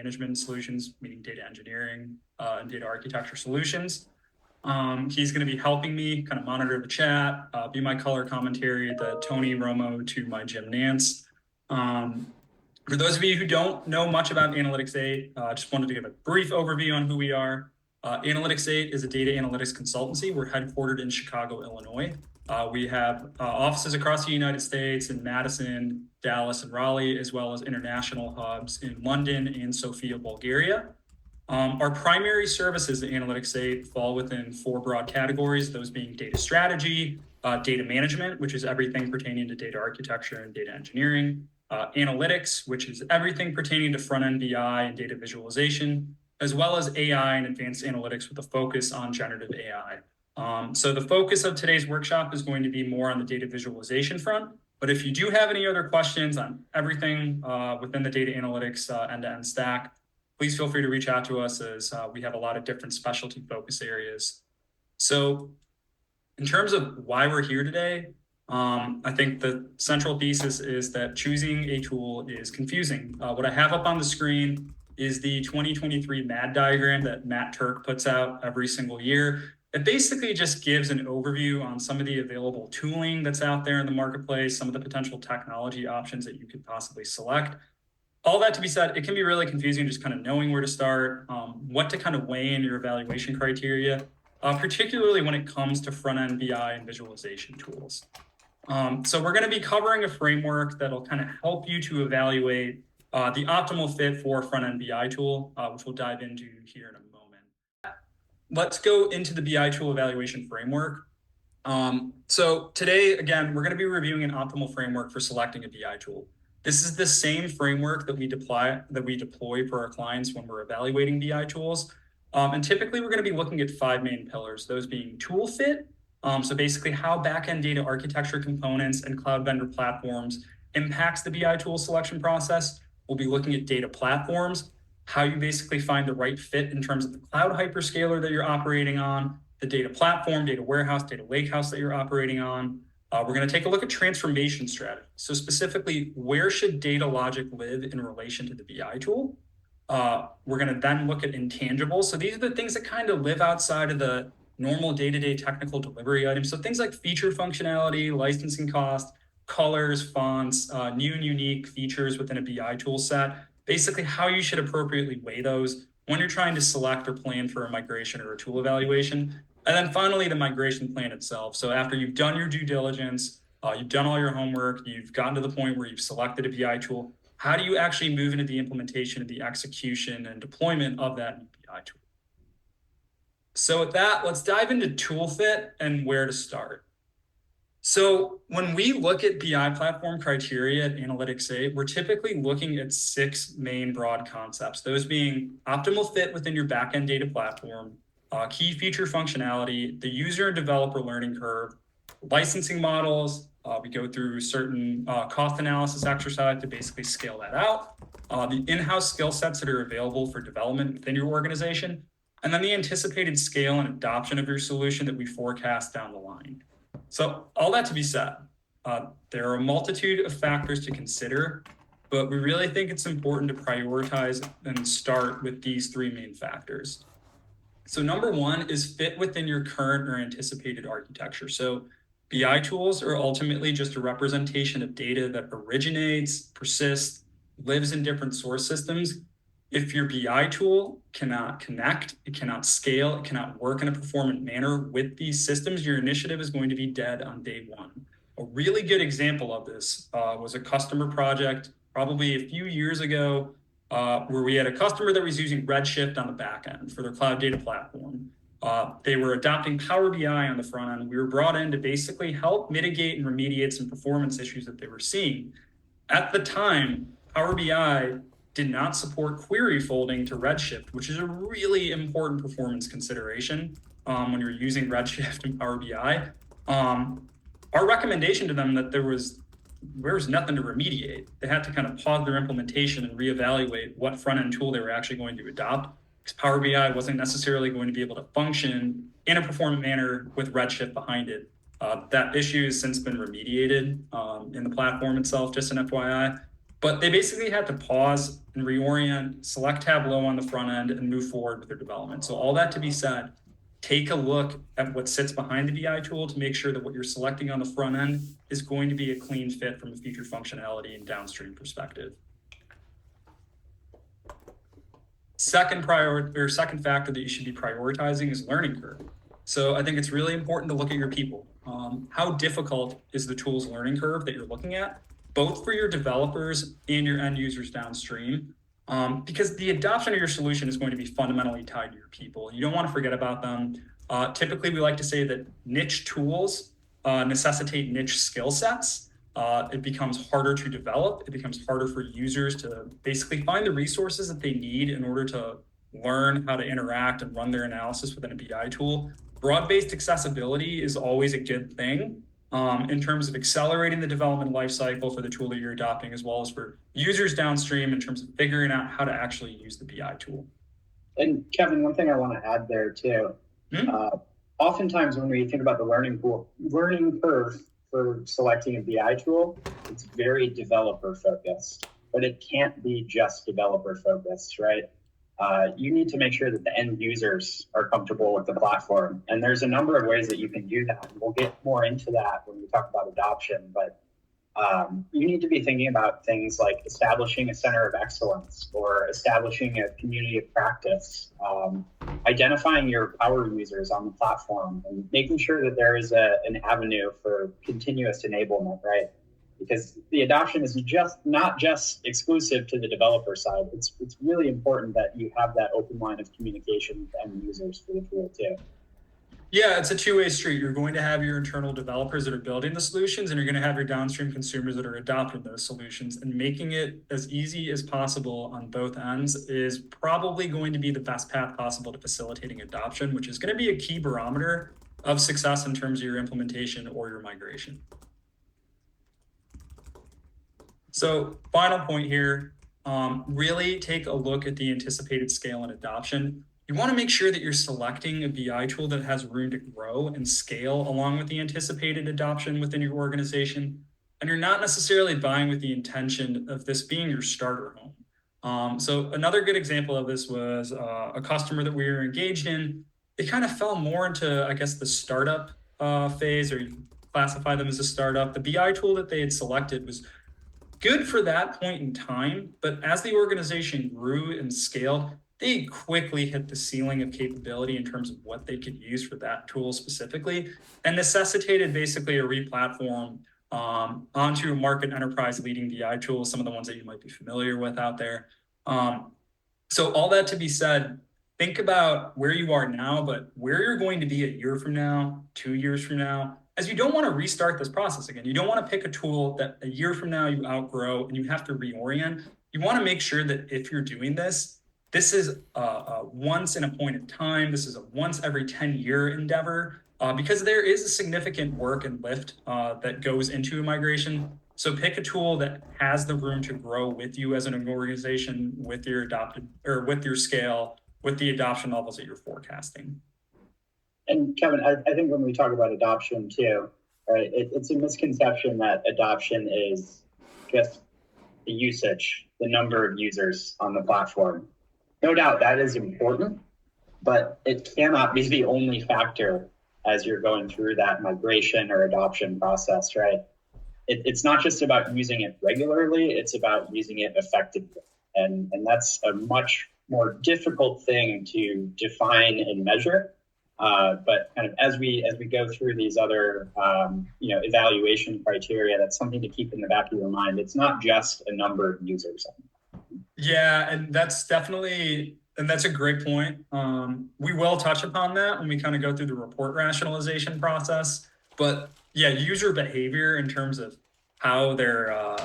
management solutions, meaning data engineering and data architecture solutions. He's going to be helping me kind of monitor the chat, be my color commentary, the Tony Romo to my Jim Nance. For those of you who don't know much about Analytics 8, I just wanted to give a brief overview on who we are. Analytics 8 is a data analytics consultancy. We're headquartered in Chicago, Illinois. We have offices across the United States in Madison, Dallas, and Raleigh, as well as international hubs in London and Sofia, Bulgaria. Our primary services at Analytics 8 fall within 4 broad categories, those being data strategy, data management, which is everything pertaining to data architecture and data engineering, analytics, which is everything pertaining to front-end BI and data visualization, as well as AI and advanced analytics with a focus on generative AI. So the focus of today's workshop is going to be more on the data visualization front, but if you do have any other questions on everything within the data analytics end-to-end stack, please feel free to reach out to us, as we have a lot of different specialty focus areas. So in terms of why we're here today, I think the central thesis is that choosing a tool is confusing. What I have up on the screen is the 2023 MAD diagram that Matt Turk puts out every single year. It basically just gives an overview on some of the available tooling that's out there in the marketplace, some of the potential technology options that you could possibly select. All that to be said, it can be really confusing just kind of knowing where to start, what to kind of weigh in your evaluation criteria, particularly when it comes to front-end BI and visualization tools. So we're going to be covering a framework that'll kind of help you to evaluate the optimal fit for a front-end BI tool, which we'll dive into here in a moment. Let's go into the BI tool evaluation framework. So today, again, we're going to be reviewing an optimal framework for selecting a BI tool. This is the same framework that we deploy for our clients when we're evaluating BI tools. And typically, we're going to be looking at 5 main pillars, those being tool fit. So basically how backend data architecture components and cloud vendor platforms impacts the BI tool selection process. We'll be looking at data platforms, how you basically find the right fit in terms of the cloud hyperscaler that you're operating on, the data platform, data warehouse, data lakehouse that you're operating on. We're going to take a look at transformation strategy. So specifically, where should data logic live in relation to the BI tool? We're going to then look at intangibles. So these are the things that kind of live outside of the normal day-to-day technical delivery items. So things like feature functionality, licensing cost, colors, fonts, new and unique features within a BI tool set, basically how you should appropriately weigh those when you're trying to select or plan for a migration or a tool evaluation. And then finally, the migration plan itself. So after you've done your due diligence, you've done all your homework, you've gotten to the point where you've selected a BI tool, how do you actually move into the implementation and the execution and deployment of that new BI tool? So with that, let's dive into tool fit and where to start. So when we look at BI platform criteria at Analytics 8, we're typically looking at 6 main broad concepts, those being optimal fit within your backend data platform, key feature functionality, the user and developer learning curve, licensing models. We go through certain cost analysis exercise to basically scale that out, the in-house skill sets that are available for development within your organization, and then the anticipated scale and adoption of your solution that we forecast down the line. So all that to be said, there are a multitude of factors to consider, but we really think it's important to prioritize and start with these 3 main factors. So number 1 is fit within your current or anticipated architecture. So BI tools are ultimately just a representation of data that originates, persists, lives in different source systems. If your BI tool cannot connect, it cannot scale, it cannot work in a performant manner with these systems, your initiative is going to be dead on day 1. A really good example of this was a customer project probably a few years ago where we had a customer that was using Redshift on the back end for their cloud data platform. They were adopting Power BI on the front end. We were brought in to basically help mitigate and remediate some performance issues that they were seeing. At the time, Power BI did not support query folding to Redshift, which is a really important performance consideration when you're using Redshift and Power BI. Our recommendation to them that there was nothing to remediate. They had to kind of pause their implementation and reevaluate what front-end tool they were actually going to adopt, because Power BI wasn't necessarily going to be able to function in a performant manner with Redshift behind it. That issue has since been remediated in the platform itself, just an FYI. But they basically had to pause and reorient, select Tableau on the front end, and move forward with their development. So all that to be said, take a look at what sits behind the BI tool to make sure that what you're selecting on the front end is going to be a clean fit from a feature functionality and downstream perspective. Second factor that you should be prioritizing is learning curve. So I think it's really important to look at your people. How difficult is the tool's learning curve that you're looking at, both for your developers and your end users downstream? Because the adoption of your solution is going to be fundamentally tied to your people. You don't want to forget about them. Typically, we like to say that niche tools necessitate niche skill sets. It becomes harder to develop. It becomes harder for users to basically find the resources that they need in order to learn how to interact and run their analysis within a BI tool. Broad-based accessibility is always a good thing in terms of accelerating the development lifecycle for the tool that you're adopting, as well as for users downstream in terms of figuring out how to actually use the BI tool. And Kevin, one thing I want to add there too, oftentimes when we think about the learning curve for selecting a BI tool, it's very developer focused, but it can't be just developer focused, right? You need to make sure that the end users are comfortable with the platform. And there's a number of ways that you can do that. We'll get more into that when we talk about adoption, but you need to be thinking about things like establishing a center of excellence or establishing a community of practice, identifying your power users on the platform and making sure that there is an avenue for continuous enablement, right? Because the adoption is not just exclusive to the developer side. It's really important that you have that open line of communication with end users for the tool too. Yeah, it's a two-way street. You're going to have your internal developers that are building the solutions, and you're going to have your downstream consumers that are adopting those solutions. And making it as easy as possible on both ends is probably going to be the best path possible to facilitating adoption, which is going to be a key barometer of success in terms of your implementation or your migration. So final point here, really take a look at the anticipated scale and adoption. You want to make sure that you're selecting a BI tool that has room to grow and scale along with the anticipated adoption within your organization. And you're not necessarily buying with the intention of this being your starter home. So another good example of this was a customer that we were engaged in. They kind of fell more into, I guess, the startup phase, or you can classify them as a startup. The BI tool that they had selected was good for that point in time, but as the organization grew and scaled, they quickly hit the ceiling of capability in terms of what they could use for that tool specifically, and necessitated basically a replatform onto a market enterprise leading BI tools, some of the ones that you might be familiar with out there. So all that to be said, think about where you are now, but where you're going to be a year from now, 2 years from now, as you don't want to restart this process again. You don't want to pick a tool that a year from now you outgrow and you have to reorient. You want to make sure that if you're doing this, this is a once in a point in time. This is a once every 10-year endeavor because there is a significant work and lift that goes into a migration. So pick a tool that has the room to grow with you as an organization, with your adopted or with your scale, with the adoption levels that you're forecasting. And Kevin, I think when we talk about adoption too, right, it's a misconception that adoption is just the usage, the number of users on the platform. No doubt that is important, but it cannot be the only factor as you're going through that migration or adoption process, right? It's not just about using it regularly, it's about using it effectively. And that's a much more difficult thing to define and measure. But kind of as we go through these other evaluation criteria, that's something to keep in the back of your mind. It's not just a number of users. Yeah, and that's a great point. We will touch upon that when we kind of go through the report rationalization process. But yeah, user behavior in terms of how they're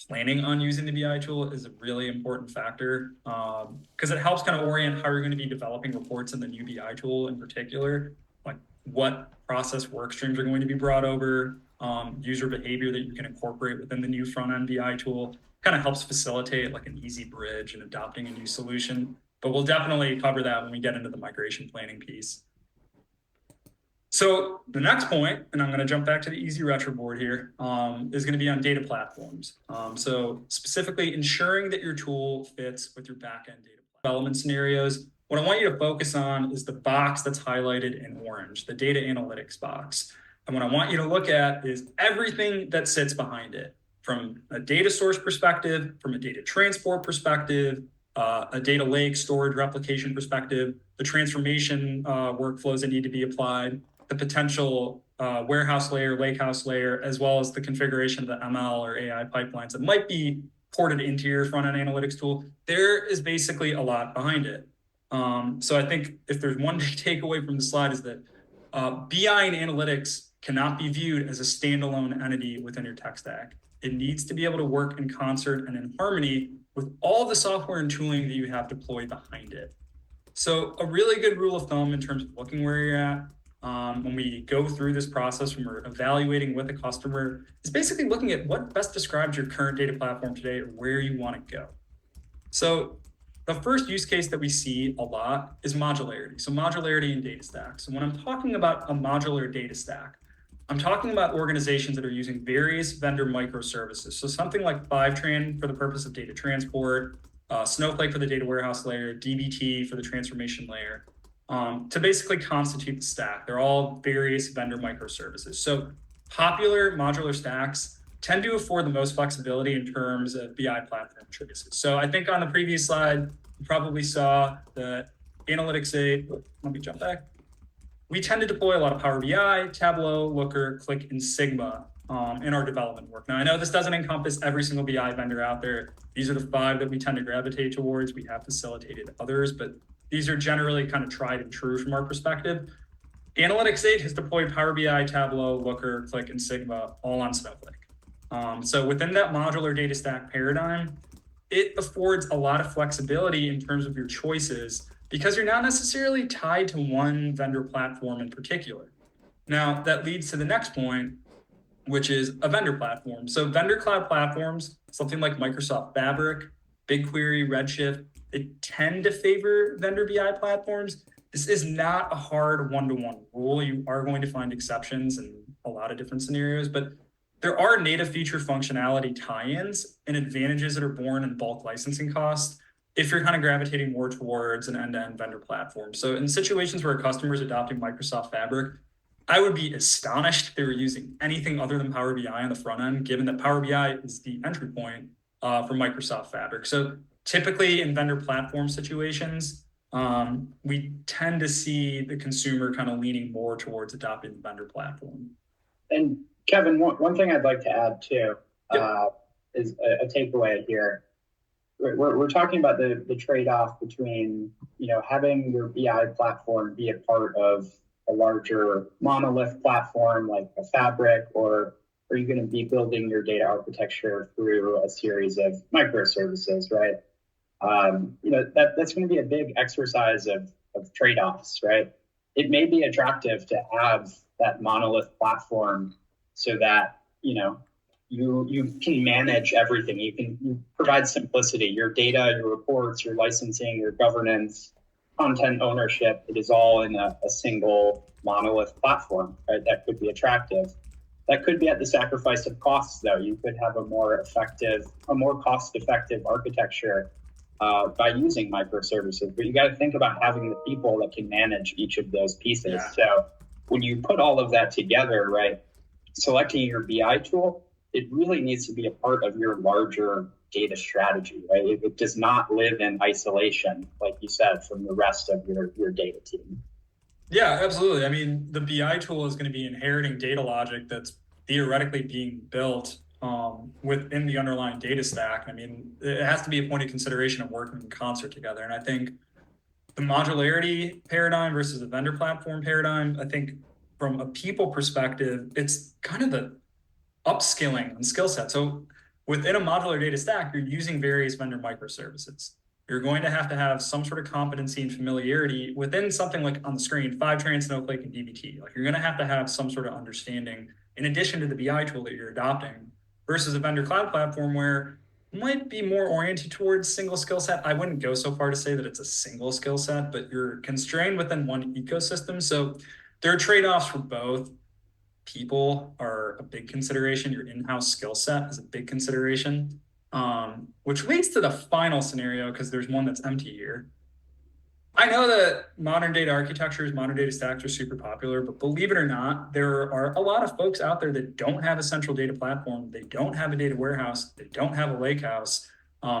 planning on using the BI tool is a really important factor because it helps kind of orient how you're going to be developing reports in the new BI tool in particular, like what process work streams are going to be brought over, user behavior that you can incorporate within the new front-end BI tool. Kind of helps facilitate like an easy bridge in adopting a new solution. But we'll definitely cover that when we get into the migration planning piece. So the next point, and I'm going to jump back to the easy retro board here, is going to be on data platforms. So specifically ensuring that your tool fits with your backend data development scenarios. What I want you to focus on is the box that's highlighted in orange, the data analytics box. And what I want you to look at is everything that sits behind it, from a data source perspective, from a data transport perspective, a data lake, storage, replication perspective, the transformation workflows that need to be applied, the potential warehouse layer, lakehouse layer, as well as the configuration of the ML or AI pipelines that might be ported into your front-end analytics tool. There is basically a lot behind it. So I think if there's one big takeaway from the slide is that BI and analytics cannot be viewed as a standalone entity within your tech stack. It needs to be able to work in concert and in harmony with all the software and tooling that you have deployed behind it. So a really good rule of thumb in terms of looking where you're at when we go through this process when we're evaluating with a customer is basically looking at what best describes your current data platform today or where you want to go. So the first use case that we see a lot is modularity. So modularity in data stacks. So when I'm talking about a modular data stack, I'm talking about organizations that are using various vendor microservices. So something like Fivetran for the purpose of data transport, Snowflake for the data warehouse layer, dbt for the transformation layer, to basically constitute the stack. They're all various vendor microservices. So popular modular stacks tend to afford the most flexibility in terms of BI platform choices. So I think on the previous slide, you probably saw the Analytics 8. Let me jump back. We tend to deploy a lot of Power BI, Tableau, Looker, Qlik, and Sigma in our development work. Now, I know this doesn't encompass every single BI vendor out there. These are the 5 that we tend to gravitate towards. We have facilitated others, but these are generally kind of tried and true from our perspective. Analytics 8 has deployed Power BI, Tableau, Looker, Qlik, and Sigma all on Snowflake. So within that modular data stack paradigm, it affords a lot of flexibility in terms of your choices because you're not necessarily tied to one vendor platform in particular. Now, that leads to the next point, which is a vendor platform. So vendor cloud platforms, something like Microsoft Fabric, BigQuery, Redshift, they tend to favor vendor BI platforms. This is not a hard one-to-one rule. You are going to find exceptions in a lot of different scenarios, but there are native feature functionality tie-ins and advantages that are born in bulk licensing costs if you're kind of gravitating more towards an end-to-end vendor platform. So in situations where a customer is adopting Microsoft Fabric, I would be astonished if they were using anything other than Power BI on the front end, given that Power BI is the entry point for Microsoft Fabric. So typically in vendor platform situations, we tend to see the consumer kind of leaning more towards adopting the vendor platform. And Kevin, one thing I'd like to add too is a takeaway here. We're talking about the trade-off between having your BI platform be a part of a larger monolith platform like a Fabric, or are you going to be building your data architecture through a series of microservices, right? That's going to be a big exercise of trade-offs, right? It may be attractive to have that monolith platform so that you can manage everything. You provide simplicity. Your data, your reports, your licensing, your governance, content ownership, it is all in a single monolith platform, right? That could be attractive. That could be at the sacrifice of costs, though. You could have a more cost-effective architecture by using microservices. But you got to think about having the people that can manage each of those pieces. Yeah. So when you put all of that together, right, selecting your BI tool, it really needs to be a part of your larger data strategy, right? It does not live in isolation, like you said, from the rest of your data team. Yeah, absolutely. I mean, the BI tool is going to be inheriting data logic that's theoretically being built within the underlying data stack. I mean, it has to be a point of consideration of working in concert together. And I think the modularity paradigm versus the vendor platform paradigm, I think from a people perspective, it's kind of the upskilling and skill set. So within a modular data stack, you're using various vendor microservices. You're going to have some sort of competency and familiarity within something like on the screen, Fivetran, Snowflake, and dbt. Like you're going to have some sort of understanding in addition to the BI tool that you're adopting versus a vendor cloud platform where it might be more oriented towards single skill set. I wouldn't go so far to say that it's a single skill set, but you're constrained within one ecosystem. So there are trade-offs for both. People are a big consideration. Your in-house skill set is a big consideration, which leads to the final scenario, because there's one that's empty here. I know that modern data architectures, modern data stacks are super popular, but believe it or not, there are a lot of folks out there that don't have a central data platform. They don't have a data warehouse. They don't have a lakehouse.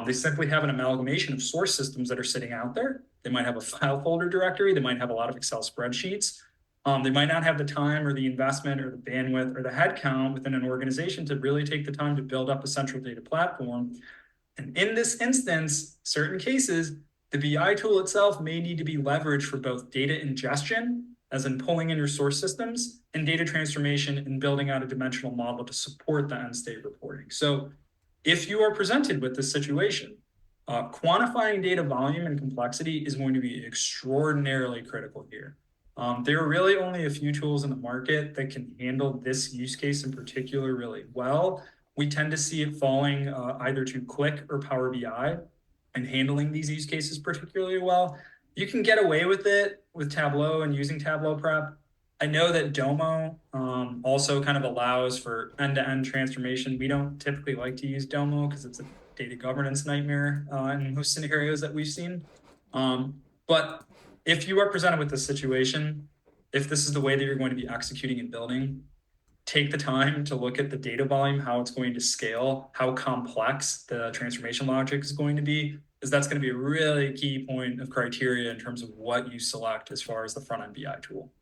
They simply have an amalgamation of source systems that are sitting out there. They might have a file folder directory. They might have a lot of Excel spreadsheets. They might not have the time or the investment or the bandwidth or the headcount within an organization to really take the time to build up a central data platform. And in this instance, certain cases, the BI tool itself may need to be leveraged for both data ingestion, as in pulling in your source systems, and data transformation and building out a dimensional model to support the end state reporting. So if you are presented with this situation, quantifying data volume and complexity is going to be extraordinarily critical here. There are really only a few tools in the market that can handle this use case in particular really well. We tend to see it falling either to Qlik or Power BI and handling these use cases particularly well. You can get away with it with Tableau and using Tableau Prep. I know that Domo also kind of allows for end-to-end transformation. We don't typically like to use Domo because it's a data governance nightmare in most scenarios that we've seen. But if you are presented with this situation, if this is the way that you're going to be executing and building, take the time to look at the data volume, how it's going to scale, how complex the transformation logic is going to be, because that's going to be a really key point of criteria in terms of what you select as far as the front-end BI tool.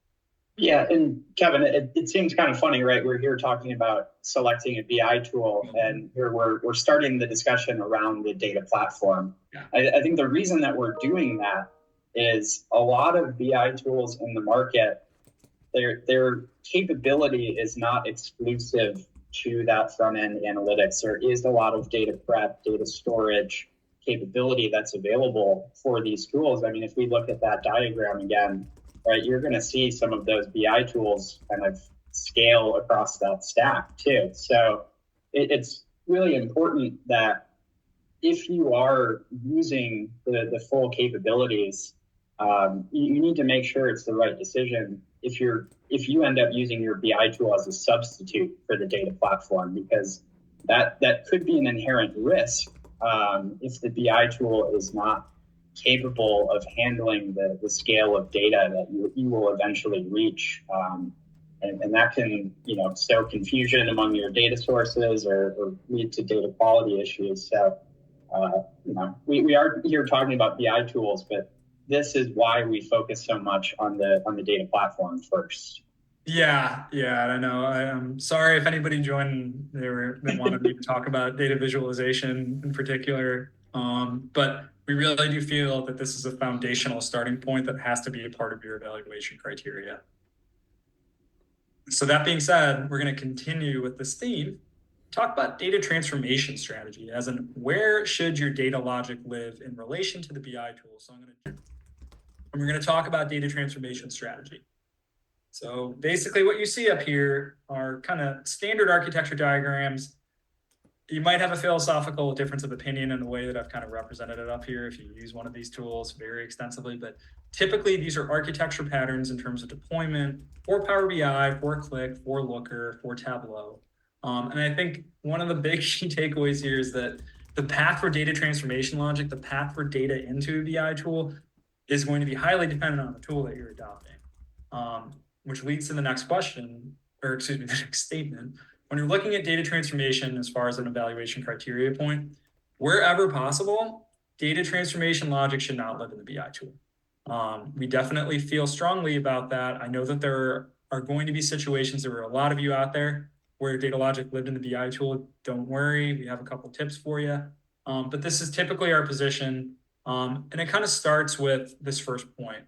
Yeah, and Kevin, it seems kind of funny, right? We're here talking about selecting a BI tool, and here we're starting the discussion around the data platform. Yeah. I think the reason that we're doing that is a lot of BI tools in the market, their capability is not exclusive to that front-end analytics. There is a lot of data prep, data storage capability that's available for these tools. I mean, if we look at that diagram again, right, you're going to see some of those BI tools kind of scale across that stack too. So it's really important that if you are using the full capabilities, you need to make sure it's the right decision if you end up using your BI tool as a substitute for the data platform, because that could be an inherent risk if the BI tool is not capable of handling the scale of data that you will eventually reach. And that can, sow confusion among your data sources or lead to data quality issues. So, we are here talking about BI tools, but this is why we focus so much on the data platform first. Yeah, I know. I'm sorry if anybody joined that wanted me to talk about data visualization in particular, but we really do feel that this is a foundational starting point that has to be a part of your evaluation criteria. So that being said, we're going to continue with this theme, talk about data transformation strategy, as in where should your data logic live in relation to the BI tool. So we're going to talk about data transformation strategy. So basically what you see up here are kind of standard architecture diagrams. You might have a philosophical difference of opinion in the way that I've kind of represented it up here if you use one of these tools very extensively, but typically these are architecture patterns in terms of deployment for Power BI, for Qlik, for Looker, for Tableau. And I think one of the big key takeaways here is that the path for data transformation logic, the path for data into a BI tool is going to be highly dependent on the tool that you're adopting. Which leads to the next question, or excuse me, the next statement. When you're looking at data transformation as far as an evaluation criteria point, wherever possible, data transformation logic should not live in the BI tool. We definitely feel strongly about that. I know that there are going to be situations, there were a lot of you out there where data logic lived in the BI tool. Don't worry, we have a couple tips for you. But this is typically our position. And it kind of starts with this first point.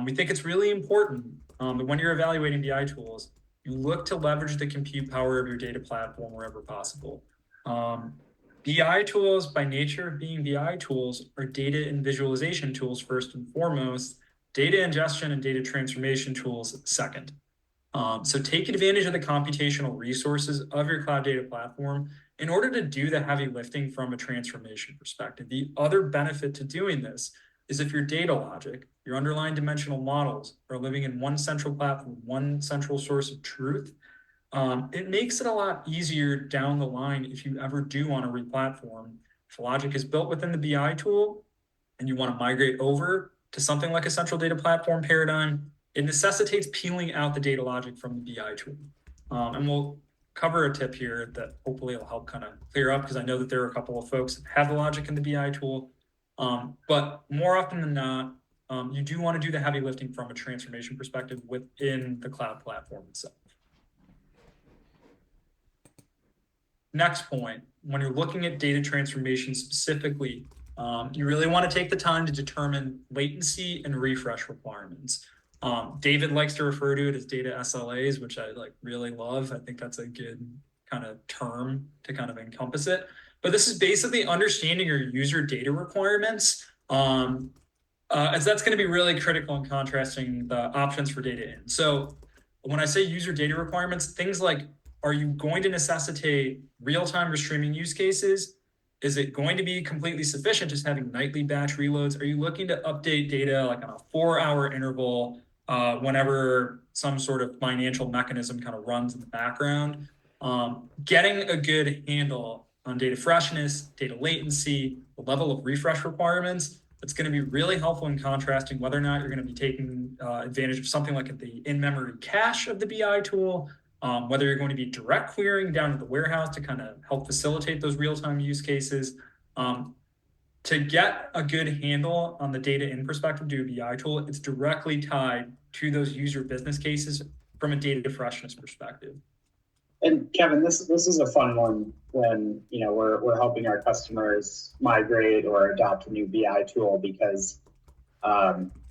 We think it's really important that when you're evaluating BI tools, you look to leverage the compute power of your data platform wherever possible. BI tools, by nature of being BI tools, are data and visualization tools first and foremost, data ingestion and data transformation tools second. So take advantage of the computational resources of your cloud data platform in order to do the heavy lifting from a transformation perspective. The other benefit to doing this, is if your data logic, your underlying dimensional models are living in one central platform, one central source of truth, it makes it a lot easier down the line if you ever do want to replatform. If logic is built within the BI tool and you want to migrate over to something like a central data platform paradigm, it necessitates peeling out the data logic from the BI tool. And we'll cover a tip here that hopefully will help kind of clear up, because I know that there are a couple of folks that have the logic in the BI tool. But more often than not, you do want to do the heavy lifting from a transformation perspective within the cloud platform itself. Next point, when you're looking at data transformation specifically, you really want to take the time to determine latency and refresh requirements. David likes to refer to it as data SLAs, which I really love. I think that's a good kind of term to kind of encompass it. But this is basically understanding your user data requirements, as that's going to be really critical in contrasting the options for data in. So when I say user data requirements, things like, are you going to necessitate real-time restreaming use cases? Is it going to be completely sufficient just having nightly batch reloads? Are you looking to update data like on a 4-hour interval whenever some sort of financial mechanism kind of runs in the background? Getting a good handle on data freshness, data latency, the level of refresh requirements, that's going to be really helpful in contrasting whether or not you're going to be taking advantage of something like the in-memory cache of the BI tool, whether you're going to be direct querying down to the warehouse to kind of help facilitate those real-time use cases. To get a good handle on the data in perspective to a BI tool, it's directly tied to those user business cases from a data freshness perspective. And Kevin, this is a fun one when we're helping our customers migrate or adopt a new BI tool, because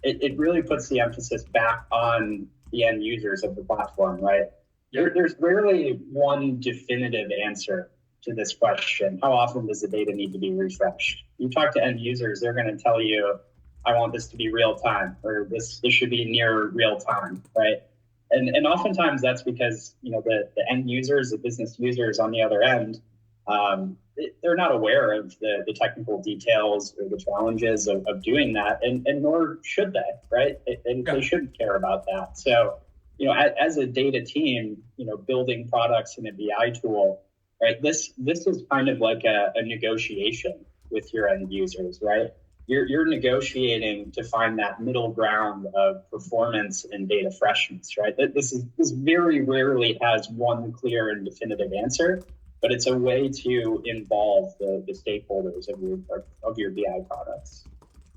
it really puts the emphasis back on the end users of the platform, right? There's rarely one definitive answer to this question. How often does the data need to be refreshed? You talk to end users, they're going to tell you, I want this to be real time, or this should be near real time, right? And oftentimes that's because the end users, the business users on the other end, they're not aware of the technical details or the challenges of doing that, and nor should they, right? They shouldn't care about that. So as a data team, building products in a BI tool, right? This is kind of like a negotiation with your end users, right? You're negotiating to find that middle ground of performance and data freshness, right? This very rarely has one clear and definitive answer, but it's a way to involve the stakeholders of your BI products.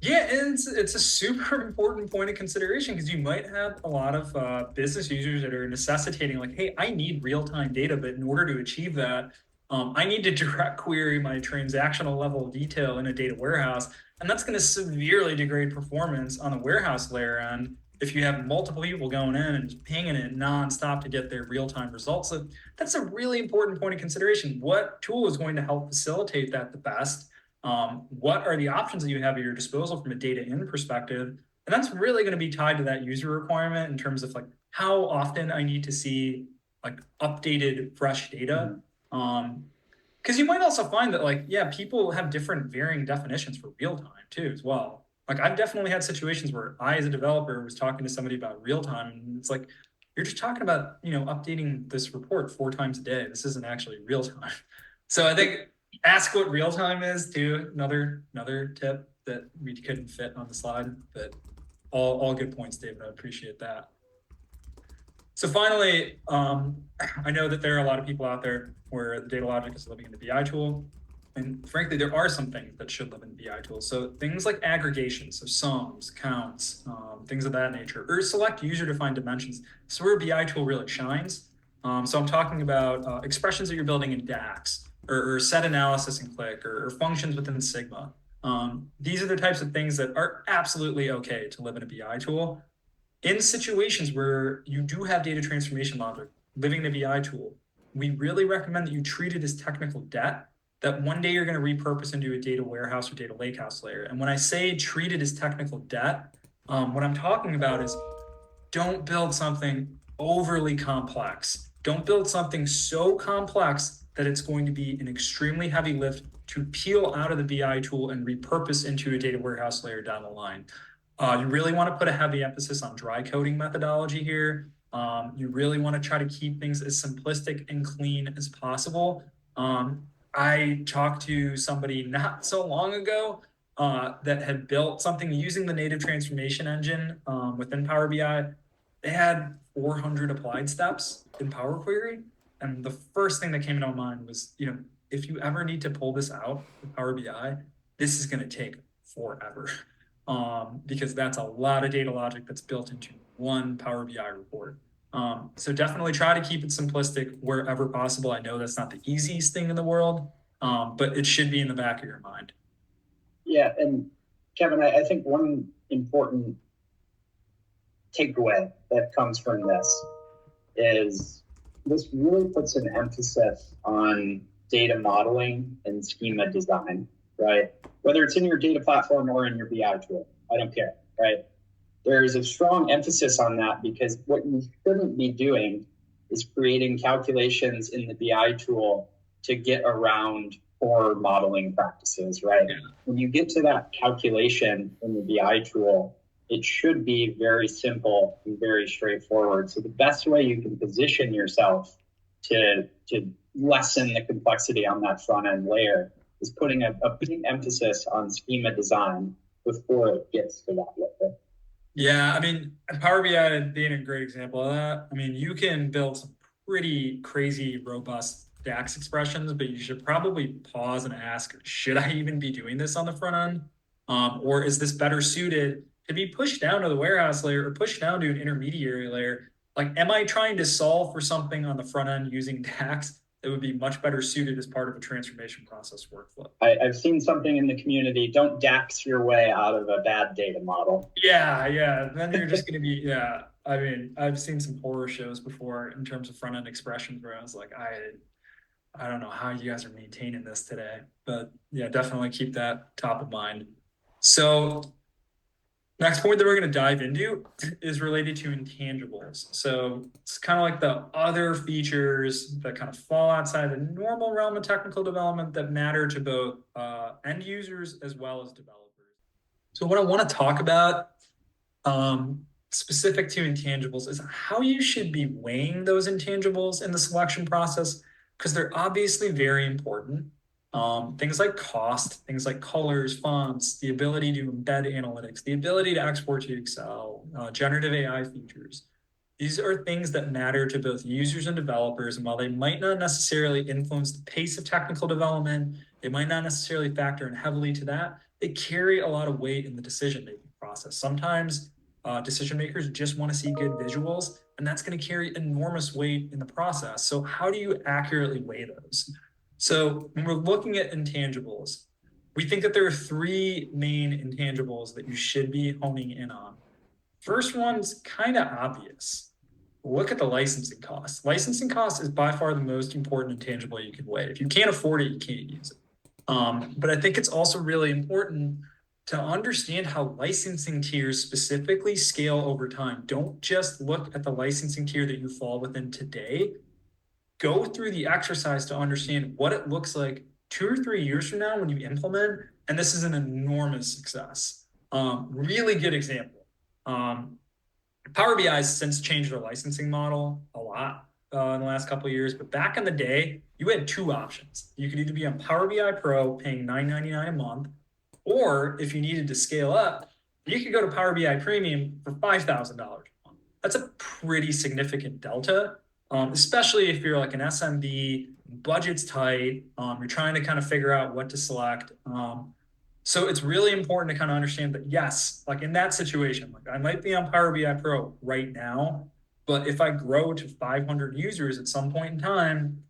Yeah, and it's a super important point of consideration, because you might have a lot of business users that are necessitating like, hey, I need real-time data, but in order to achieve that, I need to direct query my transactional level of detail in a data warehouse. And that's going to severely degrade performance on the warehouse layer end if you have multiple people going in and just pinging it nonstop to get their real-time results. So that's a really important point of consideration. What tool is going to help facilitate that the best? What are the options that you have at your disposal from a data in perspective? And that's really going to be tied to that user requirement in terms of like how often I need to see like updated fresh data. Because you might also find that people have different varying definitions for real time too as well. Like I've definitely had situations where I, as a developer, was talking to somebody about real time, and it's like, you're just talking about, updating this report 4 times a day. This isn't actually real time. So I think ask what real time is too. Another tip that we couldn't fit on the slide, but all good points, David. I appreciate that. So finally, I know that there are a lot of people out there where the data logic is living in the BI tool. And frankly, there are some things that should live in the BI tool. So things like aggregation, so sums, counts, things of that nature, or select user-defined dimensions. So where a BI tool really shines. So I'm talking about expressions that you're building in DAX, or set analysis in Qlik, or functions within Sigma. These are the types of things that are absolutely okay to live in a BI tool. In situations where you do have data transformation logic living in a BI tool, we really recommend that you treat it as technical debt that one day you're going to repurpose into a data warehouse or data lakehouse layer. And when I say treat it as technical debt, what I'm talking about is don't build something overly complex. Don't build something so complex that it's going to be an extremely heavy lift to peel out of the BI tool and repurpose into a data warehouse layer down the line. You really want to put a heavy emphasis on dry coding methodology here. You really want to try to keep things as simplistic and clean as possible. I talked to somebody not so long ago that had built something using the native transformation engine within Power BI. They had 400 applied steps in Power Query. And the first thing that came into my mind was, if you ever need to pull this out of Power BI, this is going to take forever. Because that's a lot of data logic that's built into one Power BI report. So definitely try to keep it simplistic wherever possible. I know that's not the easiest thing in the world, but it should be in the back of your mind. Yeah, and Kevin, I think one important takeaway that comes from this is this really puts an emphasis on data modeling and schema design, right? Whether it's in your data platform or in your BI tool, I don't care, right? There's a strong emphasis on that because what you shouldn't be doing is creating calculations in the BI tool to get around poor modeling practices, right? Yeah. When you get to that calculation in the BI tool, it should be very simple and very straightforward. So the best way you can position yourself to lessen the complexity on that front end layer is putting a big emphasis on schema design before it gets to that level. Yeah, I mean, Power BI being a great example of that. I mean, you can build some pretty crazy, robust DAX expressions, but you should probably pause and ask, should I even be doing this on the front end? Or is this better suited to be pushed down to the warehouse layer or pushed down to an intermediary layer? Like, am I trying to solve for something on the front end using DAX that would be much better suited as part of a transformation process workflow? I've seen something in the community, don't DAX your way out of a bad data model. Yeah. Then you're just going to be, yeah. I mean, I've seen some horror shows before in terms of front end expressions where I was like, I don't know how you guys are maintaining this today, but yeah, definitely keep that top of mind. So next point that we're going to dive into is related to intangibles. So it's kind of like the other features that kind of fall outside the normal realm of technical development that matter to both end users as well as developers. So what I want to talk about specific to intangibles is how you should be weighing those intangibles in the selection process, because they're obviously very important. Things like cost, things like colors, fonts, the ability to embed analytics, the ability to export to Excel, generative AI features. These are things that matter to both users and developers. And while they might not necessarily influence the pace of technical development, they might not necessarily factor in heavily to that, they carry a lot of weight in the decision-making process. Sometimes decision makers just want to see good visuals, and that's going to carry enormous weight in the process. So how do you accurately weigh those? So when we're looking at intangibles, we think that there are three main intangibles that you should be honing in on. First one's kind of obvious. Look at the licensing cost. Licensing cost is by far the most important intangible you can weigh. If you can't afford it, you can't use it. But I think it's also really important to understand how licensing tiers specifically scale over time. Don't just look at the licensing tier that you fall within today. Go through the exercise to understand what it looks like 2 or 3 years from now when you implement, and this is an enormous success. Really good example. Power BI has since changed their licensing model a lot in the last couple of years, but back in the day, you had 2 options. You could either be on Power BI Pro paying $9.99 a month, or if you needed to scale up, you could go to Power BI Premium for $5,000 a month. That's a pretty significant delta. Especially if you're like an SMB, budget's tight, you're trying to kind of figure out what to select. So it's really important to kind of understand that, yes, like in that situation, like I might be on Power BI Pro right now, but if I grow to 500 users at some point in time,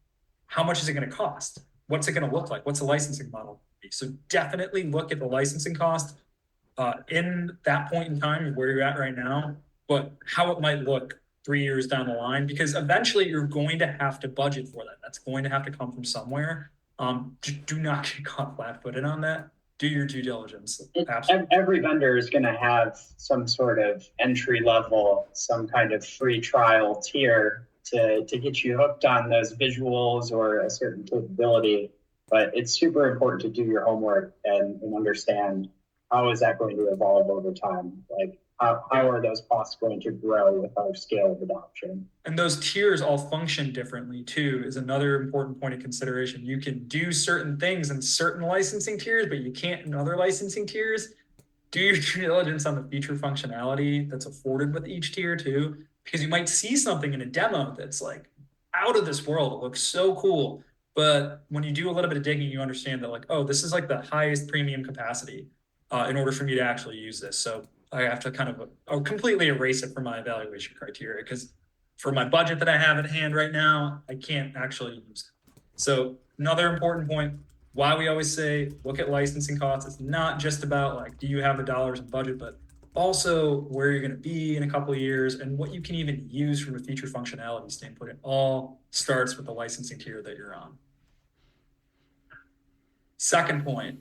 how much is it going to cost? What's it going to look like? What's the licensing model? So definitely look at the licensing cost in that point in time where you're at right now, but how it might look 3 years down the line, because eventually you're going to have to budget for that. That's going to have to come from somewhere. Do not get caught flat-footed on that. Do your due diligence. Absolutely. Every vendor is going to have some sort of entry level, some kind of free trial tier to get you hooked on those visuals or a certain capability. but it's super important to do your homework and understand how is that going to evolve over time? Like how are those costs going to grow with our scale of adoption? And those tiers all function differently too, is another important point of consideration. You can do certain things in certain licensing tiers, but you can't in other licensing tiers. Do your due diligence on the feature functionality that's afforded with each tier too, because you might see something in a demo that's like out of this world. It looks so cool. But when you do a little bit of digging, you understand that like, oh, this is like the highest premium capacity in order for me to actually use this. So I have to kind of completely erase it from my evaluation criteria because for my budget that I have at hand right now, I can't actually use it. So another important point, why we always say look at licensing costs. It's not just about like, do you have the dollars in budget, but also where you're going to be in a couple of years and what you can even use from a feature functionality standpoint. It all starts with the licensing tier that you're on. Second point,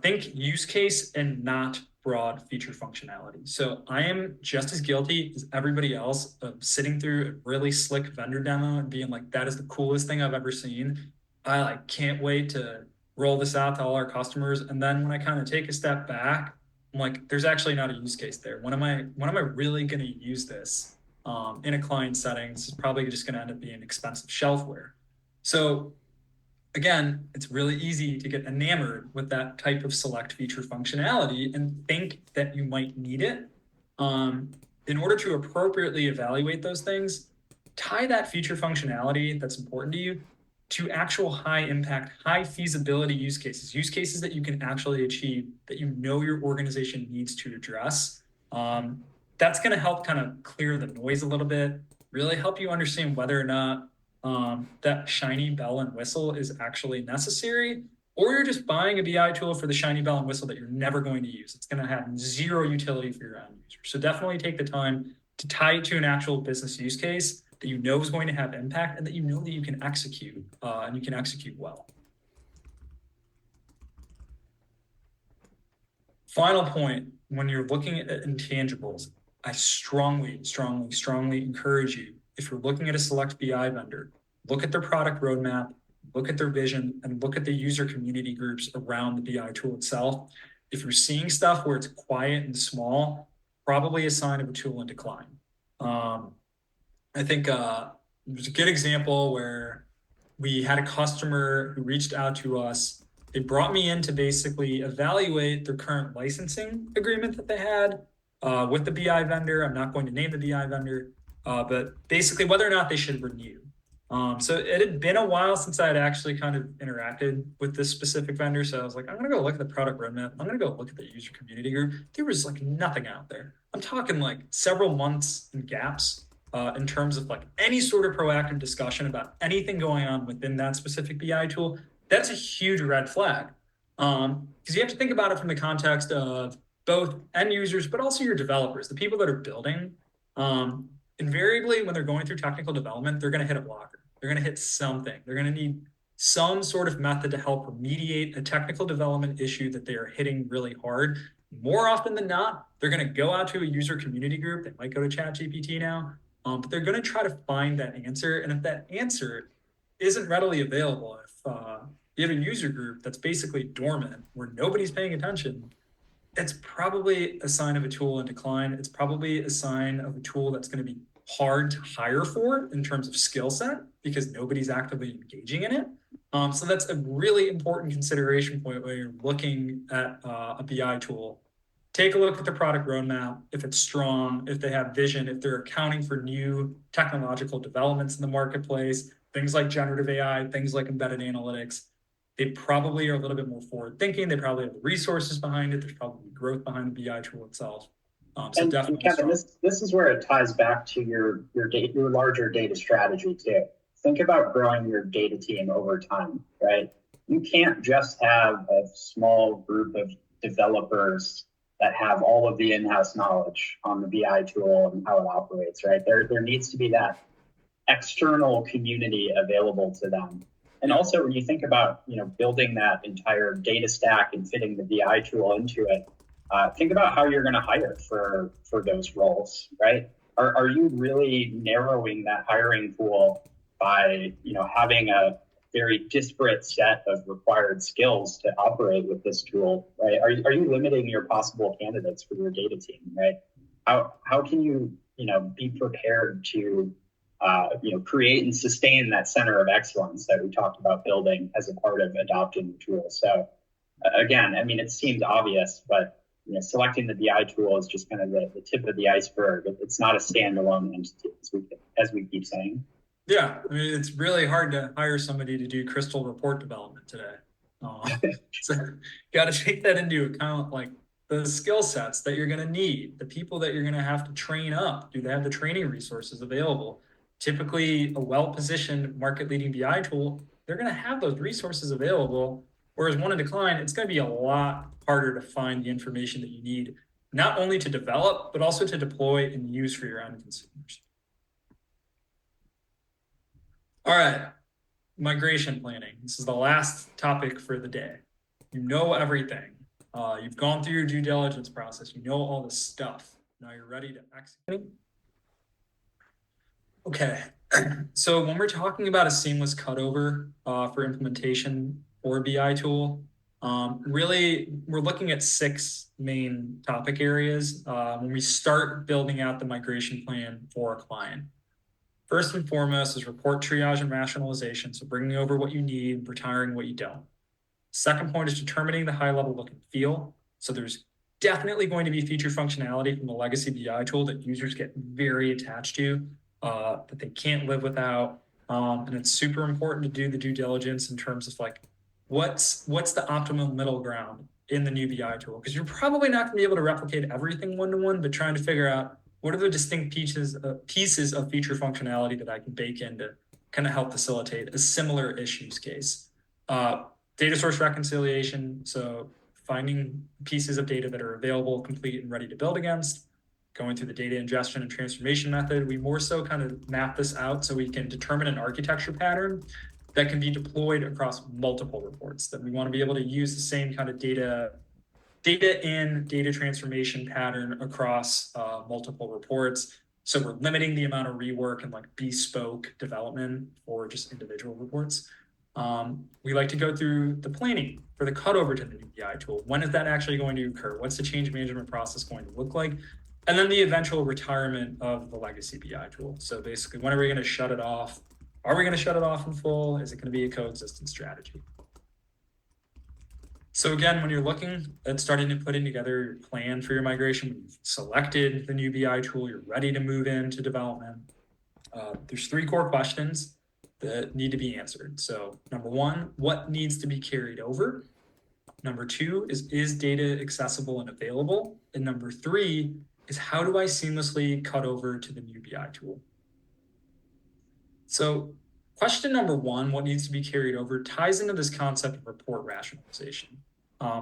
think use case and not broad feature functionality. So I am just as guilty as everybody else of sitting through a really slick vendor demo and being like, that is the coolest thing I've ever seen. I like can't wait to roll this out to all our customers. And then when I kind of take a step back, I'm like, there's actually not a use case there. When am I really going to use this in a client setting? This is probably just going to end up being expensive shelfware. So again, it's really easy to get enamored with that type of select feature functionality and think that you might need it. In order to appropriately evaluate those things, tie that feature functionality that's important to you to actual high impact, high feasibility use cases that you can actually achieve, that you know your organization needs to address. That's going to help kind of clear the noise a little bit, really help you understand whether or not that shiny bell and whistle is actually necessary, or you're just buying a BI tool for the shiny bell and whistle that you're never going to use. It's going to have zero utility for your end user. So definitely take the time to tie it to an actual business use case that you know is going to have impact and that you know that you can execute and you can execute well. Final point, when you're looking at intangibles, I strongly encourage you, if you're looking at a select BI vendor, look at their product roadmap, look at their vision, and look at the user community groups around the BI tool itself. If you're seeing stuff where it's quiet and small, probably a sign of a tool in decline. I think there's a good example where we had a customer who reached out to us. They brought me in to basically evaluate their current licensing agreement that they had with the BI vendor. I'm not going to name the BI vendor, but basically whether or not they should renew. So it had been a while since I had actually kind of interacted with this specific vendor. So I was like, I'm going to go look at the product roadmap. I'm going to go look at the user community group. There was like nothing out there. I'm talking like several months in gaps in terms of like any sort of proactive discussion about anything going on within that specific BI tool. That's a huge red flag. Because you have to think about it from the context of both end users, but also your developers, the people that are building. Invariably, when they're going through technical development, they're going to hit a blocker. They're going to hit something. They're going to need some sort of method to help remediate a technical development issue that they are hitting really hard. More often than not, they're going to go out to a user community group. They might go to ChatGPT now, but they're going to try to find that answer. And if that answer isn't readily available, if you have a user group that's basically dormant, where nobody's paying attention, it's probably a sign of a tool in decline. It's probably a sign of a tool that's going to be hard to hire for in terms of skill set because nobody's actively engaging in it. So that's a really important consideration point when you're looking at a BI tool. Take a look at the product roadmap, if it's strong, if they have vision, if they're accounting for new technological developments in the marketplace, things like generative AI, things like embedded analytics. They probably are a little bit more forward thinking. They probably have the resources behind it. There's probably growth behind the BI tool itself. So definitely Kevin, this is where it ties back to your larger data strategy too. Think about growing your data team over time, right? You can't just have a small group of developers that have all of the in-house knowledge on the BI tool and how it operates, right? There needs to be that external community available to them. And also when you think about, building that entire data stack and fitting the BI tool into it, think about how you're going to hire for those roles, right? Are you really narrowing that hiring pool by, having a very disparate set of required skills to operate with this tool, right? Are you limiting your possible candidates for your data team, right? How can you, be prepared to, create and sustain that center of excellence that we talked about building as a part of adopting the tool? So again, I mean, it seems obvious, but selecting the BI tool is just kind of the tip of the iceberg. It's not a standalone entity, as we keep saying. Yeah, I mean, it's really hard to hire somebody to do Crystal report development today. So got to take that into account, like the skill sets that you're going to need, the people that you're going to have to train up. Do they have the training resources available? Typically, a well-positioned market-leading BI tool, they're going to have those resources available. Whereas one in decline, it's going to be a lot harder to find the information that you need, not only to develop, but also to deploy and use for your end consumers. All right, migration planning. This is the last topic for the day. You know everything. You've gone through your due diligence process. You know all this stuff. Now you're ready to execute. Okay, so when we're talking about a seamless cutover for implementation for a BI tool, really we're looking at 6 main topic areas when we start building out the migration plan for a client. First and foremost is report triage and rationalization, so bringing over what you need, retiring what you don't. Second point is determining the high-level look and feel. So there's definitely going to be feature functionality from the legacy BI tool that users get very attached to, that they can't live without. And it's super important to do the due diligence in terms of like, what's the optimal middle ground in the new BI tool? Because you're probably not going to be able to replicate everything one-to-one, but trying to figure out what are the distinct pieces of feature functionality that I can bake in to kind of help facilitate a similar issues case. Data source reconciliation, so finding pieces of data that are available, complete, and ready to build against. Going through the data ingestion and transformation method, we more so kind of map this out so we can determine an architecture pattern that can be deployed across multiple reports, that we want to be able to use the same kind of data transformation pattern across multiple reports. So we're limiting the amount of rework and like bespoke development for just individual reports. We like to go through the planning for the cutover to the new BI tool. When is that actually going to occur? What's the change management process going to look like? And then the eventual retirement of the legacy BI tool. So basically, when are we going to shut it off? Are we going to shut it off in full? Is it going to be a coexistence strategy? So again, when you're looking at starting to put in together your plan for your migration, you've selected the new BI tool, you're ready to move into development. There's 3 core questions that need to be answered. So number 1, what needs to be carried over? Number 2 is data accessible and available? And number 3 is how do I seamlessly cut over to the new BI tool? So question number 1, what needs to be carried over, ties into this concept of report rationalization,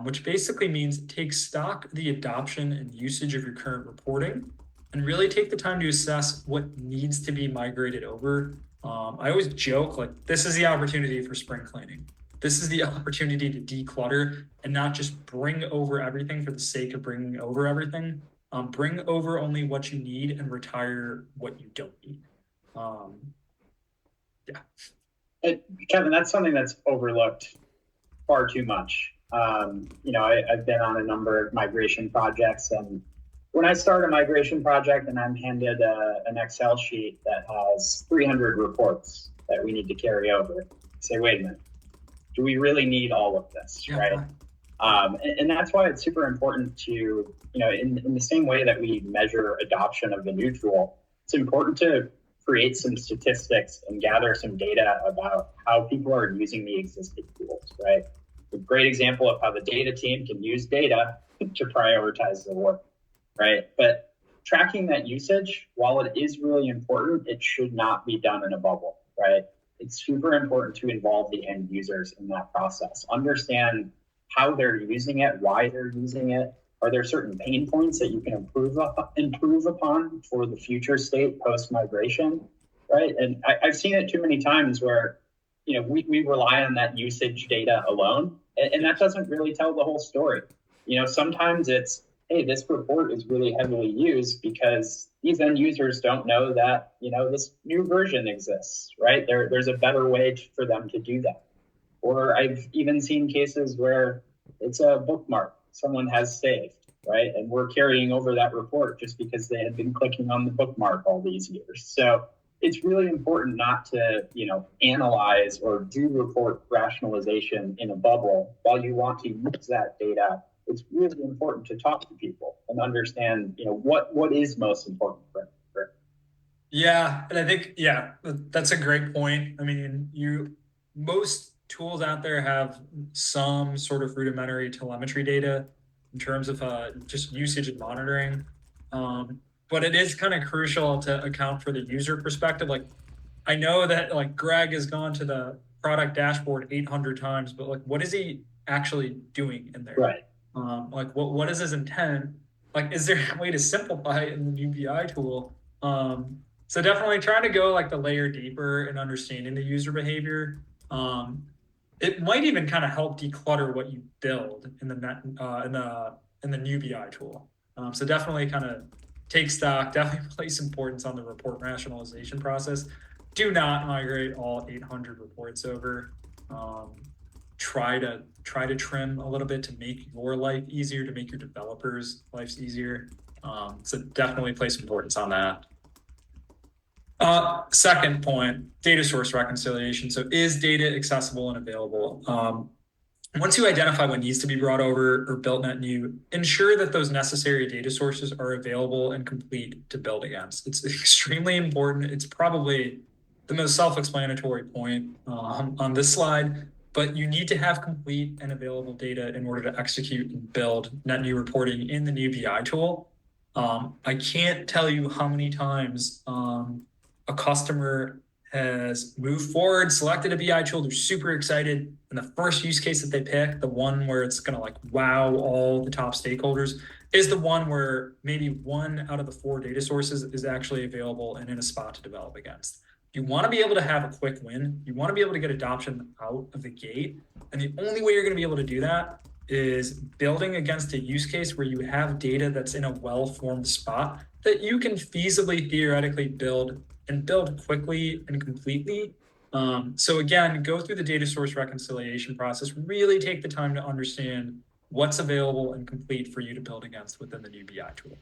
which basically means take stock of the adoption and usage of your current reporting and really take the time to assess what needs to be migrated over. I always joke, like, this is the opportunity for spring cleaning. This is the opportunity to declutter and not just bring over everything for the sake of bringing over everything. Bring over only what you need and retire what you don't need. Kevin, that's something that's overlooked far too much. I've been on a number of migration projects, and when I start a migration project and I'm handed an Excel sheet that has 300 reports that we need to carry over, I say, wait a minute, do we really need all of this, right? And that's why it's super important to, in the same way that we measure adoption of the new tool, it's important to create some statistics and gather some data about how people are using the existing tools, right? A great example of how the data team can use data to prioritize the work, right? But tracking that usage, while it is really important, it should not be done in a bubble, right? It's super important to involve the end users in that process. Understand how they're using it, why they're using it. Are there certain pain points that you can improve upon for the future state post-migration, right? And I've seen it too many times where, we rely on that usage data alone, and that doesn't really tell the whole story. Sometimes it's, hey, this report is really heavily used because these end users don't know that, this new version exists, right? There's a better way for them to do that. Or I've even seen cases where it's a bookmark someone has saved, right? And we're carrying over that report just because they had been clicking on the bookmark all these years. So it's really important not to, analyze or do report rationalization in a bubble. While you want to use that data, it's really important to talk to people and understand, what is most important for them. Yeah, and I think, that's a great point. I mean, most tools out there have some sort of rudimentary telemetry data in terms of just usage and monitoring. But it is kind of crucial to account for the user perspective. Like, I know that like Greg has gone to the product dashboard 800 times, but like, what is he actually doing in there? Right. Like, what is his intent? Like, is there a way to simplify it in the new BI tool? So definitely trying to go like the layer deeper and understanding the user behavior. It might even kind of help declutter what you build in the new BI tool. So definitely kind of take stock, definitely place importance on the report rationalization process. Do not migrate all 800 reports over. Try to trim a little bit to make your life easier, to make your developers' lives easier. So definitely place importance on that. Second point, data source reconciliation. So is data accessible and available? Once you identify what needs to be brought over or built net new, ensure that those necessary data sources are available and complete to build against. It's extremely important. It's probably the most self-explanatory point on this slide, but you need to have complete and available data in order to execute and build net new reporting in the new BI tool. I can't tell you how many times a customer has moved forward, selected a BI tool, they're super excited, and the first use case that they pick, the one where it's going to like wow all the top stakeholders, is the one where maybe 1 out of the 4 data sources is actually available and in a spot to develop against. You want to be able to have a quick win. You want to be able to get adoption out of the gate. And the only way you're going to be able to do that is building against a use case where you have data that's in a well-formed spot that you can feasibly, theoretically build quickly and completely. So again, go through the data source reconciliation process, really take the time to understand what's available and complete for you to build against within the new BI tool.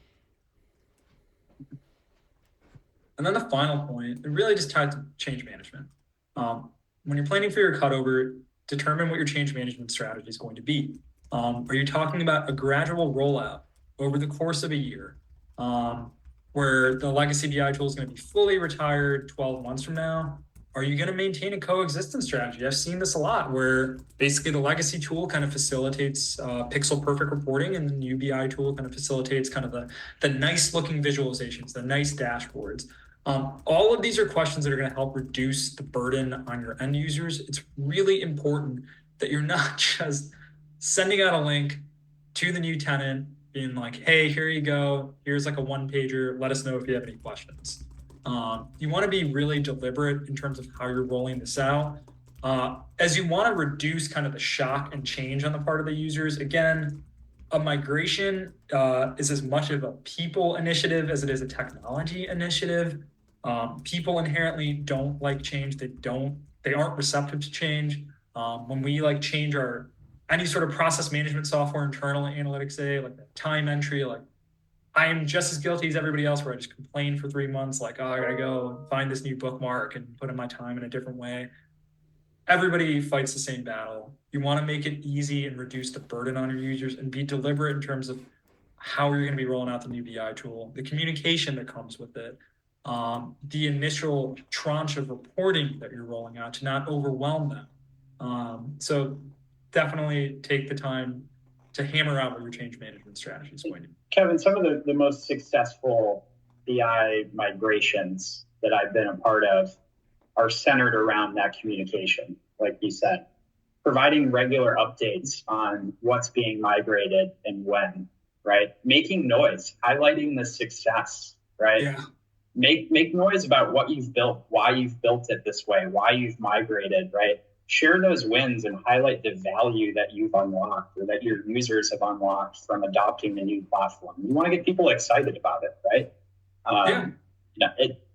And then the final point, it really just tied to change management. When you're planning for your cutover, determine what your change management strategy is going to be. Are you talking about a gradual rollout over the course of a year, where the legacy BI tool is going to be fully retired 12 months from now? Are you going to maintain a coexistence strategy? I've seen this a lot where basically the legacy tool kind of facilitates pixel perfect reporting, and the new BI tool kind of facilitates kind of the nice looking visualizations, the nice dashboards. All of these are questions that are going to help reduce the burden on your end users. It's really important that you're not just sending out a link to the new tenant being like, hey, here you go. Here's like a 1-pager. Let us know if you have any questions. You want to be really deliberate in terms of how you're rolling this out. As you want to reduce kind of the shock and change on the part of the users, again, a migration is as much of a people initiative as it is a technology initiative. People inherently don't like change. They aren't receptive to change. When we like change any sort of process management software, internal analytics, say like time entry, like I am just as guilty as everybody else where I just complain for 3 months, like, oh, I gotta go find this new bookmark and put in my time in a different way. Everybody fights the same battle. You want to make it easy and reduce the burden on your users and be deliberate in terms of how you're going to be rolling out the new BI tool, the communication that comes with it, the initial tranche of reporting that you're rolling out to not overwhelm them. So definitely take the time to hammer out what your change management strategy is going to be. Kevin, some of the most successful BI migrations that I've been a part of are centered around that communication, like you said, providing regular updates on what's being migrated and when, right? Making noise, highlighting the success, right? Yeah. Make noise about what you've built, why you've built it this way, why you've migrated, right? share those wins and highlight the value that you've unlocked or that your users have unlocked from adopting the new platform. You want to get people excited about it, right?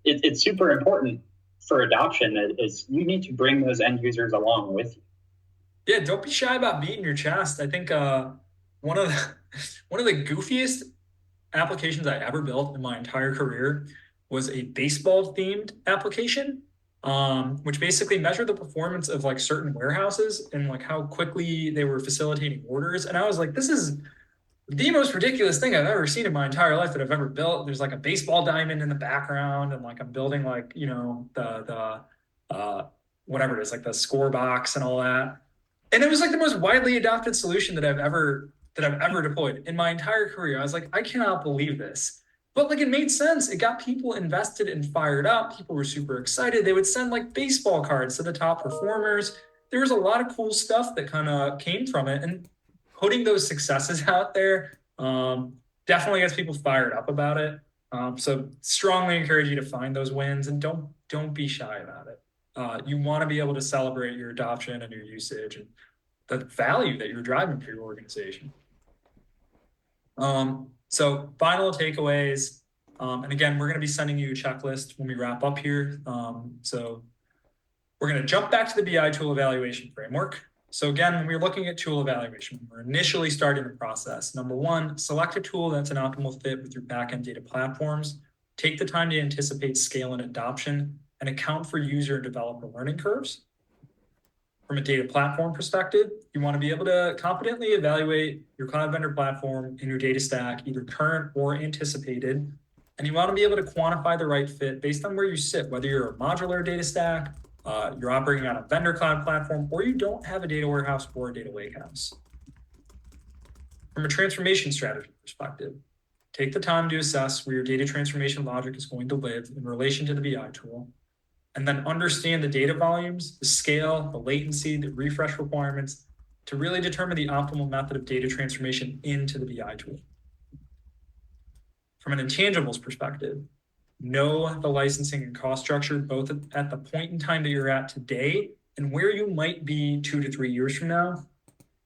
It's super important for adoption is you need to bring those end users along with you. Yeah, don't be shy about beating your chest. I think one of the goofiest applications I ever built in my entire career was a baseball themed application, which basically measured the performance of like certain warehouses and like how quickly they were facilitating orders. And I was like, this is the most ridiculous thing I've ever seen in my entire life that I've ever built. There's like a baseball diamond in the background, and like I'm building like, you know, the whatever it is, like the score box and all that. And it was like the most widely adopted solution that I've ever deployed in my entire career. I was like, I cannot believe this. But like it made sense. It got people invested and fired up. People were super excited. They would send like baseball cards to the top performers. There was a lot of cool stuff that kind of came from it. And putting those successes out there definitely gets people fired up about it. So strongly encourage you to find those wins and don't be shy about it. You want to be able to celebrate your adoption and your usage and the value that you're driving for your organization. So final takeaways. And again, we're going to be sending you a checklist when we wrap up here. So we're going to jump back to the BI tool evaluation framework. So again, when we're looking at tool evaluation, we're initially starting the process. Number one, select a tool that's an optimal fit with your backend data platforms. Take the time to anticipate scale and adoption and account for user and developer learning curves. From a data platform perspective, you want to be able to confidently evaluate your cloud vendor platform in your data stack, either current or anticipated. And you want to be able to quantify the right fit based on where you sit, whether you're a modular data stack, you're operating on a vendor cloud platform, or you don't have a data warehouse or a data lakehouse. From a transformation strategy perspective, take the time to assess where your data transformation logic is going to live in relation to the BI tool, and then understand the data volumes, the scale, the latency, the refresh requirements to really determine the optimal method of data transformation into the BI tool. From an intangibles perspective, know the licensing and cost structure, both at the point in time that you're at today and where you might be 2 to 3 years from now.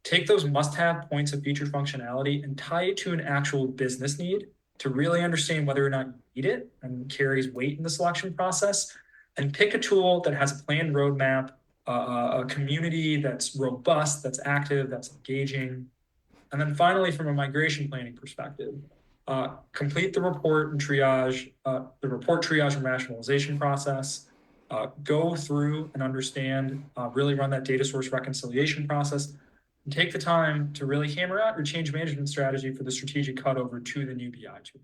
Take those must-have points of feature functionality and tie it to an actual business need to really understand whether or not you need it and carries weight in the selection process. And pick a tool that has a planned roadmap, a community that's robust, that's active, that's engaging. And then finally, from a migration planning perspective, complete the report triage and rationalization process. Go through and understand, really run that data source reconciliation process, and take the time to really hammer out your change management strategy for the strategic cutover to the new BI tool.